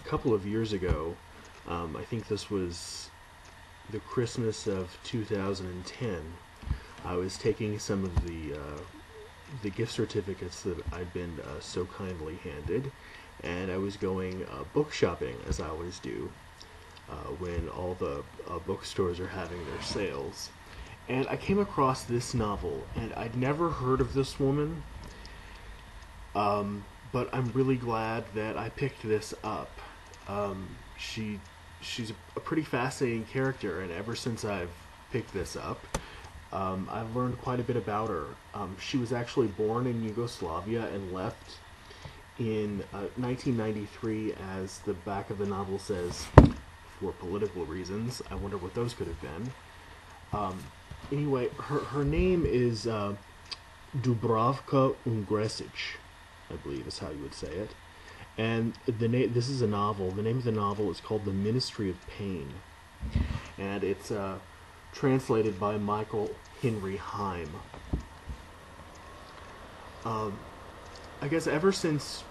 couple of years ago, I think this was the Christmas of 2010, I was taking some of the gift certificates that I'd been so kindly handed, and I was going book shopping, as I always do, when all the bookstores are having their sales. And I came across this novel, and I'd never heard of this woman, but I'm really glad that I picked this up. She's a pretty fascinating character, and ever since I've picked this up, I've learned quite a bit about her. She was actually born in Yugoslavia and left in 1993, as the back of the novel says, for political reasons. I wonder what those could have been. Anyway, her name is Dubravka Ugresic, I believe is how you would say it. And this is a novel. The name of the novel is called The Ministry of Pain. And it's translated by Michael Henry Heim. I guess ever since,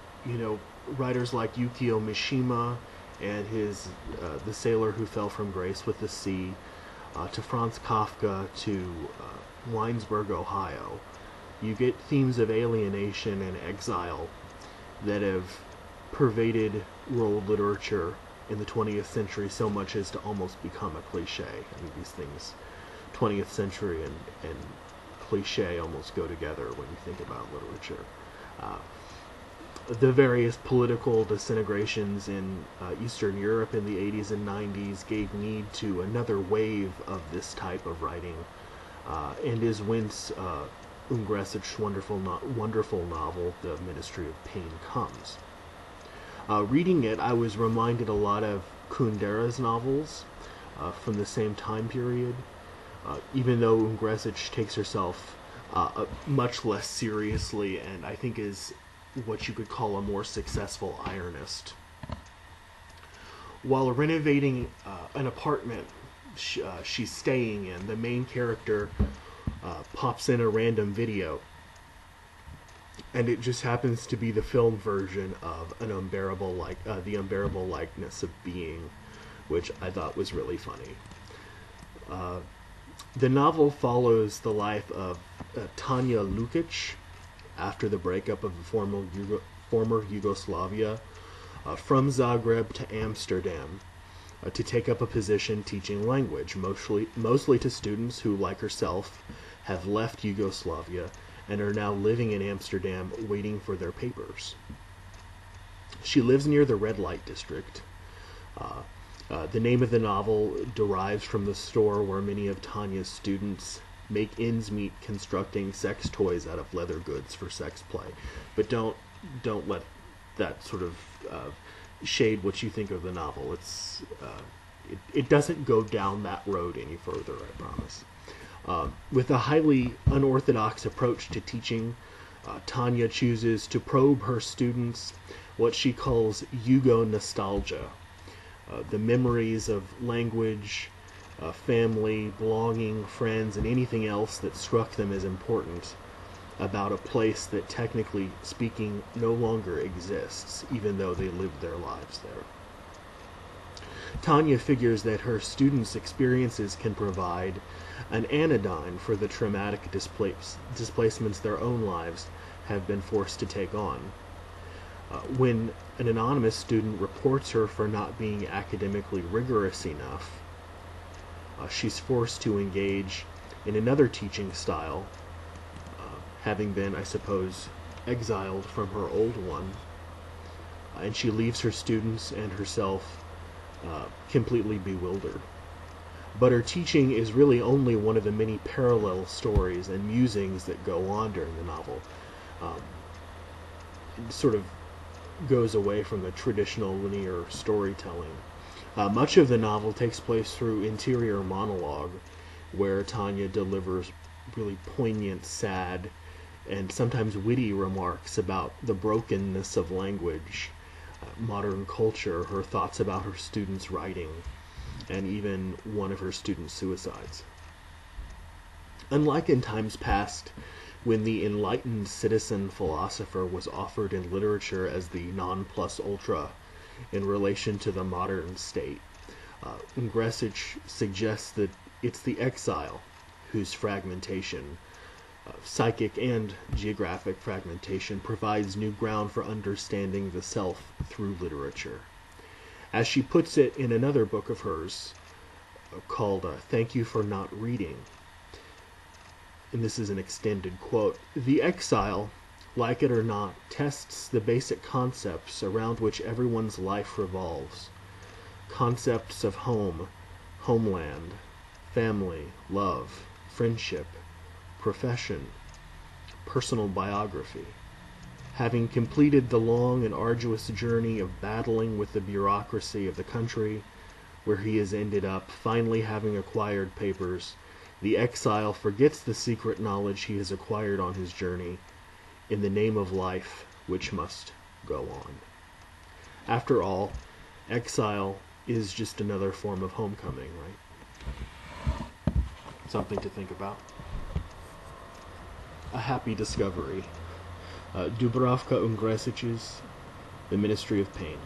writers like Yukio Mishima and his The Sailor Who Fell from Grace with the Sea, to Franz Kafka, to Winesburg, Ohio, you get themes of alienation and exile that have pervaded world literature in the 20th century so much as to almost become a cliche. I mean, these things, 20th century and cliche, almost go together when you think about literature. The various political disintegrations in Eastern Europe in the 80s and 90s gave need to another wave of this type of writing, and is whence Ungresic's wonderful novel, The Ministry of Pain, comes. Reading it, I was reminded a lot of Kundera's novels from the same time period, even though Ugresic takes herself much less seriously, and I think is what you could call a more successful ironist. While renovating an apartment she's staying in, the main character pops in a random video, and it just happens to be the film version of The Unbearable Likeness of Being, which I thought was really funny. The novel follows the life of Tanja Lukic after the breakup of the former Yugoslavia, from Zagreb to Amsterdam, to take up a position teaching language, mostly to students who, like herself, have left Yugoslavia and are now living in Amsterdam waiting for their papers. She lives near the red light district. The name of the novel derives from the store where many of Tanya's students make ends meet constructing sex toys out of leather goods for sex play. But don't let that sort of shade what you think of the novel. It doesn't go down that road any further, I promise. With a highly unorthodox approach to teaching, Tanya chooses to probe her students what she calls Yugo nostalgia, the memories of language, family, belonging, friends, and anything else that struck them as important about a place that, technically speaking, no longer exists, even though they lived their lives there. Tanya figures that her students' experiences can provide an anodyne for the traumatic displacements their own lives have been forced to take on. When an anonymous student reports her for not being academically rigorous enough, she's forced to engage in another teaching style, having been, I suppose, exiled from her old one, and she leaves her students and herself completely bewildered. But her teaching is really only one of the many parallel stories and musings that go on during the novel. It sort of goes away from the traditional linear storytelling. Much of the novel takes place through interior monologue, where Tanya delivers really poignant, sad, and sometimes witty remarks about the brokenness of language, modern culture, her thoughts about her students' writing, and even one of her students' suicides. Unlike in times past, when the enlightened citizen philosopher was offered in literature as the non plus ultra in relation to the modern state. Ugresic suggests that it's the exile whose fragmentation, psychic and geographic fragmentation, provides new ground for understanding the self through literature. As she puts it in another book of hers called Thank You for Not Reading, and this is an extended quote, "The exile, like it or not, tests the basic concepts around which everyone's life revolves. Concepts of home, homeland, family, love, friendship, profession, personal biography. Having completed the long and arduous journey of battling with the bureaucracy of the country where he has ended up, finally having acquired papers, the exile forgets the secret knowledge he has acquired on his journey in the name of life which must go on." After all, exile is just another form of homecoming, right? Something to think about. A happy discovery. Dubravka Ugresic's The Ministry of Pain.